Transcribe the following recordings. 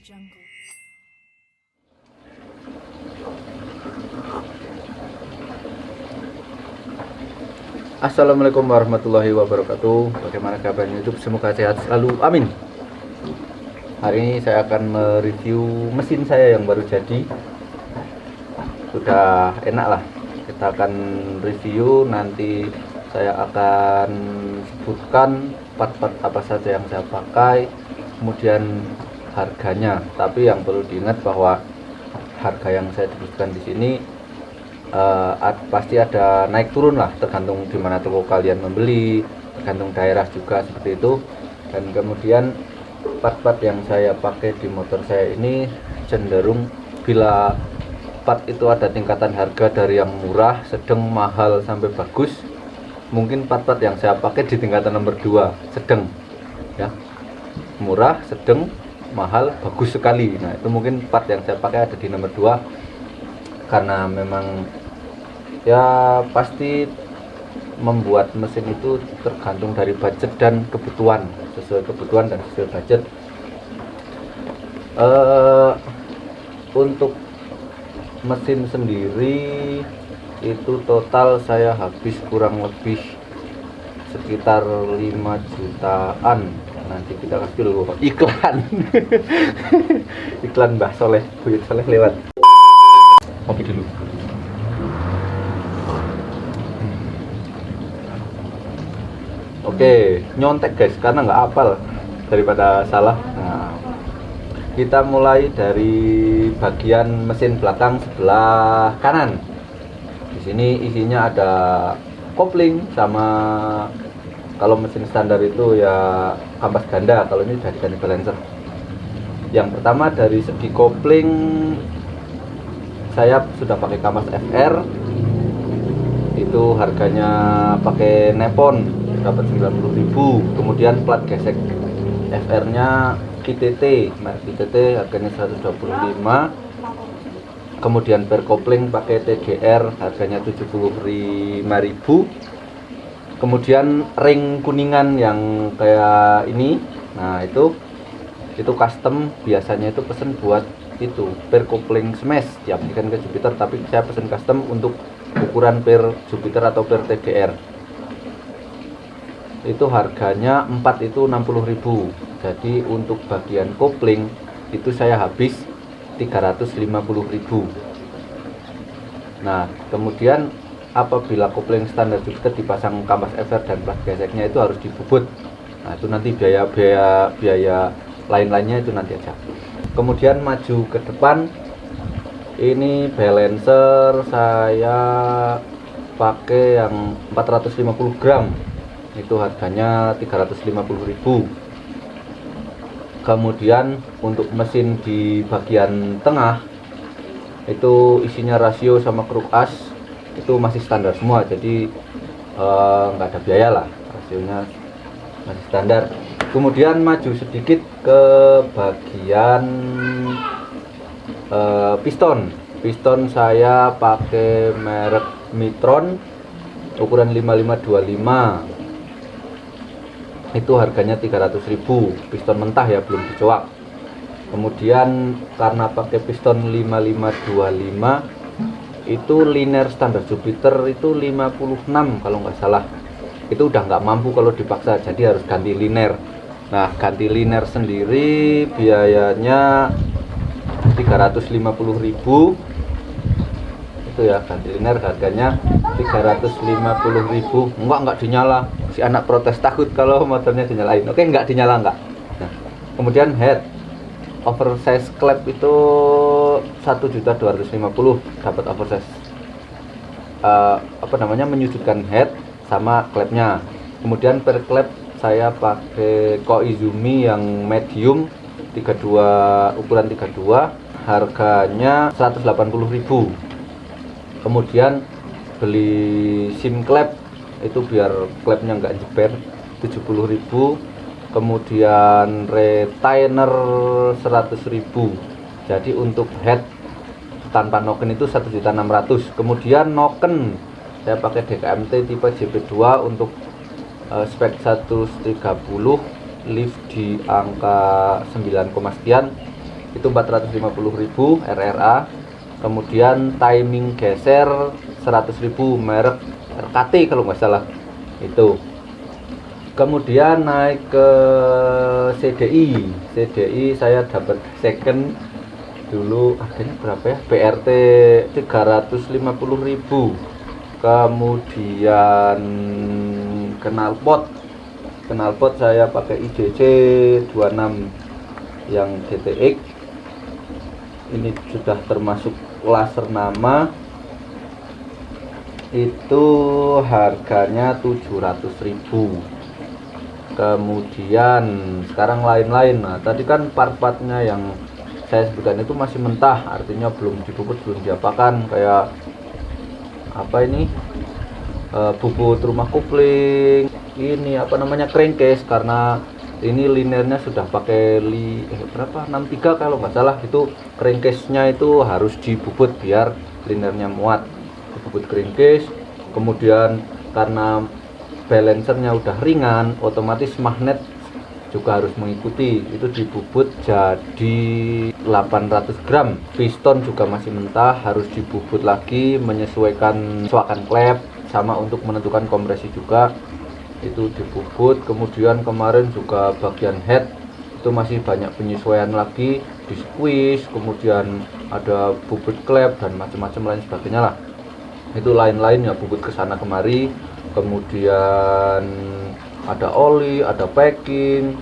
jungle. Assalamualaikum warahmatullahi wabarakatuh. Bagaimana kabar YouTube? Semoga sehat selalu, amin. Hari ini saya akan mereview mesin saya yang baru jadi. Sudah enak lah. Kita akan review, nanti saya akan sebutkan part-part apa saja yang saya pakai, kemudian harganya. Tapi yang perlu diingat bahwa harga yang saya sebutkan di sini pasti ada naik turun lah, tergantung di mana toko kalian membeli, tergantung daerah juga seperti itu. Dan kemudian part-part yang saya pakai di motor saya ini cenderung, bila part itu ada tingkatan harga dari yang murah, sedang, mahal sampai bagus, mungkin part-part yang saya pakai di tingkatan nomor 2, sedang ya, murah, sedang, mahal, bagus sekali. Nah itu mungkin part yang saya pakai ada di nomor 2, karena memang ya pasti membuat mesin itu tergantung dari budget dan kebutuhan, sesuai kebutuhan dan sesuai budget. Untuk mesin sendiri itu total saya habis kurang lebih sekitar 5 jutaan. Nanti kita kasih dulu iklan. Iklan Mbah Soleh, Buyut Soleh lewat. Kopi dulu. Oke, nyontek guys, karena nggak hafal daripada salah. Nah, kita mulai dari bagian mesin belakang sebelah kanan. Di sini isinya ada kopling sama, kalau mesin standar itu ya kampas ganda, kalau ini dari ganti balancer. Yang pertama dari segi kopling, saya sudah pakai kampas FR. Itu harganya pakai Nepon dapat 90.000. Kemudian plat gesek FR nya KTT, merek KTT, harganya 125. Kemudian per kopling pakai TGR, harganya 75.000. Kemudian ring kuningan yang kayak ini, nah itu custom, biasanya itu pesen buat itu per kopling smash diaplikasikan ke Jupiter, tapi saya pesen custom untuk ukuran per Jupiter atau per TGR. Itu harganya 4 itu 60.000. Jadi untuk bagian kopling itu saya habis 350.000. Nah kemudian apabila kopling standar Jupiter dipasang kampas FR dan plat geseknya itu harus dibubut. Nah itu nanti biaya lain-lainnya itu nanti aja. Kemudian maju ke depan, ini balancer saya pakai yang 450 gram, itu harganya 350.000. Kemudian untuk mesin di bagian tengah itu isinya rasio sama kruk as itu masih standar semua, jadi nggak ada biaya lah, rasionya masih standar. Kemudian maju sedikit ke bagian piston saya pakai merek Mitron ukuran 5525. Itu harganya 300.000, piston mentah ya, belum dicoak. Kemudian karena pakai piston 5525, itu linear standar Jupiter itu 56 kalau nggak salah. Itu udah nggak mampu kalau dipaksa, jadi harus ganti linear. Nah ganti linear sendiri biayanya 350.000. Itu ya, ganti linear harganya 350.000. Enggak dinyala, si anak protes takut kalau motornya dinyalain. Oke, enggak dinyala enggak. Nah, kemudian head oversize klep itu 1.250.000 dapat oversize menyudutkan head sama klepnya. Kemudian per klep saya pakai Koizumi yang medium 32, ukuran 32, harganya 180.000. Kemudian beli sim klep itu biar klepnya nggak jeber, 70.000. Kemudian retainer 100.000. Jadi untuk head tanpa noken itu 1.600.000. Kemudian noken saya pakai DKMT tipe JP2 untuk spek 130, lift di angka 9, sekian. itu 450.000 RRA. Kemudian timing geser 100.000 merek RKT kalau nggak salah itu. Kemudian naik ke CDI saya dapat second dulu, harganya berapa ya, BRT 350.000. Kemudian knalpot saya pakai IJC 26 yang GTX, ini sudah termasuk laser nama, itu harganya 700.000. Kemudian sekarang lain-lain. Nah tadi kan part-partnya yang saya sebutkan itu masih mentah, artinya belum dibubut, belum diapakan, kayak apa ini, bubut rumah kopling, ini apa namanya, crankcase, karena ini linernya sudah pakai berapa, 63 kalau nggak salah, itu crankcase-nya itu harus dibubut biar linernya muat, dibubut crankcase. Kemudian karena balancernya udah ringan, otomatis magnet juga harus mengikuti, itu dibubut jadi 800 gram. Piston juga masih mentah, harus dibubut lagi, menyesuaikan suakan klep, sama untuk menentukan kompresi juga itu dibubut. Kemudian kemarin juga bagian head itu masih banyak penyesuaian lagi, di squeeze, kemudian ada bubut klep dan macam-macam lain sebagainya lah. Itu lain-lain ya, bubut kesana kemari. Kemudian ada oli, ada packing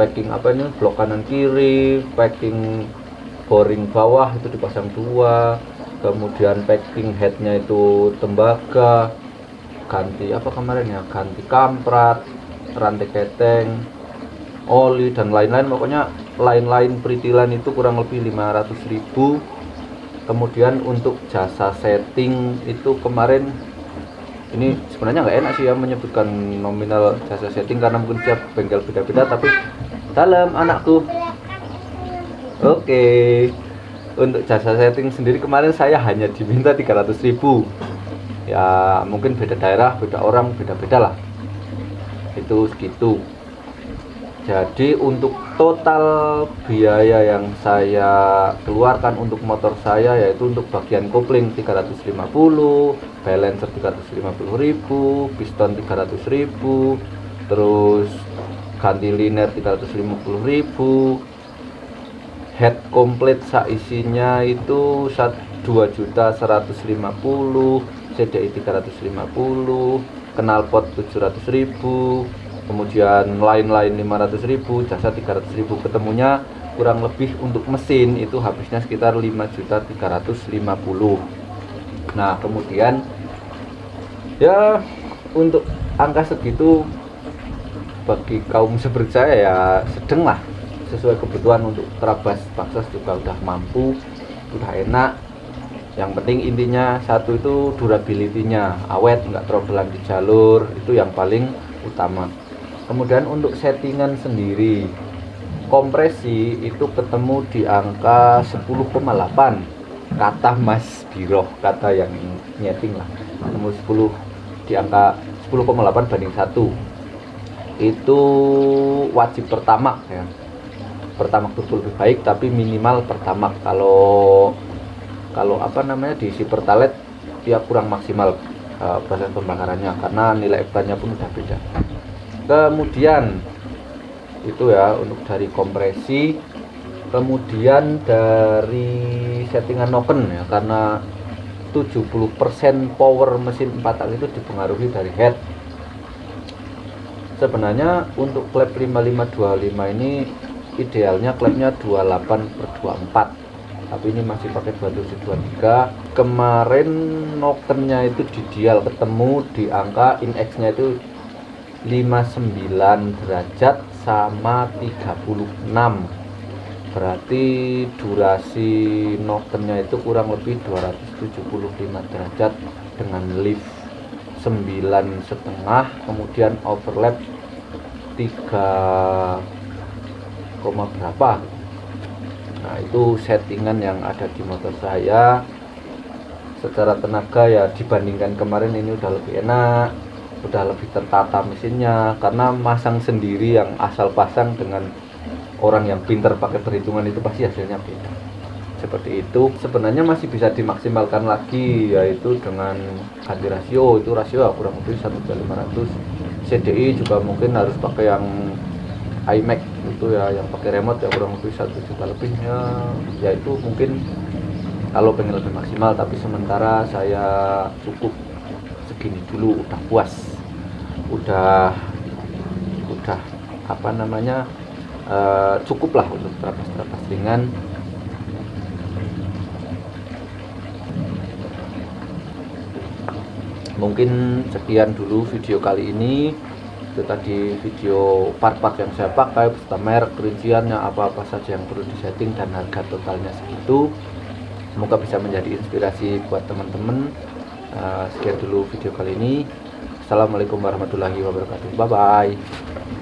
apa ini, blok kanan kiri, packing boring bawah itu dipasang 2. Kemudian packing headnya itu tembaga, ganti apa kemarin ya, ganti kamprat, rantai keteng, oli dan lain-lain, pokoknya lain-lain peritilan itu kurang lebih 500.000. Kemudian untuk jasa setting itu kemarin, ini sebenarnya nggak enak sih ya menyebutkan nominal jasa setting karena mungkin setiap bengkel beda-beda, tapi salam anakku. Oke. Untuk jasa setting sendiri kemarin saya hanya diminta 300.000. Ya mungkin beda daerah, beda orang, beda-beda lah. Itu segitu. Jadi untuk total biaya yang saya keluarkan untuk motor saya, yaitu untuk bagian kopling 350, balancer 350.000, piston 300.000, terus ganti liner 350.000, head komplit saisinya itu 2.150.000, CDI 350, knalpot 700.000, kemudian lain-lain 500.000, jasa 300.000, ketemunya kurang lebih untuk mesin itu habisnya sekitar 5.350.000. Nah kemudian ya untuk angka segitu bagi kaum seperti saya ya sedang lah, sesuai kebutuhan. Untuk terabas Baxas juga udah mampu, udah enak. Yang penting intinya satu itu durability-nya awet, nggak trouble di jalur, itu yang paling utama. Kemudian untuk settingan sendiri, kompresi itu ketemu di angka 10,8, kata Mas Biroh, kata yang nyeting lah, ketemu 10 di angka 10,8 banding 1. Itu wajib pertamax ya, pertamax itu lebih baik, tapi minimal pertamax. Kalau apa namanya, diisi pertalite dia kurang maksimal proses pembakarannya karena nilai ektannya pun udah beda. Kemudian itu ya untuk dari kompresi. Kemudian dari settingan noken ya, karena 70% power mesin 4 tak itu dipengaruhi dari head. Sebenarnya untuk klep 5525 ini idealnya klepnya 28/24, tapi ini masih pakai 2723. Kemarin nokennya itu di dial ketemu di angka index nya itu 59 derajat sama 36, berarti durasi nokennya itu kurang lebih 275 derajat dengan lift 9,5, kemudian overlap 3, berapa. Nah itu settingan yang ada di motor saya. Secara tenaga ya dibandingkan kemarin ini udah lebih enak, udah lebih tertata mesinnya, karena masang sendiri yang asal pasang dengan orang yang pintar pakai perhitungan itu pasti hasilnya beda. Seperti itu. Sebenarnya masih bisa dimaksimalkan lagi, yaitu dengan ganti rasio. Itu rasio kurang lebih 1:500. CDI juga mungkin harus pakai yang iMac itu ya, yang pakai remote ya, kurang lebih 1 juta lebihnya. Ya itu mungkin kalau pengen lebih maksimal, tapi sementara saya cukup segini dulu, udah puas, udah apa namanya, cukup lah untuk terapas ringan. Mungkin sekian dulu video kali ini. Itu tadi video part-part yang saya pakai beserta merek, rinciannya, apa-apa saja yang perlu disetting, dan harga totalnya segitu. Semoga bisa menjadi inspirasi buat teman-teman. Sekian dulu video kali ini. Assalamualaikum warahmatullahi wabarakatuh. Bye bye.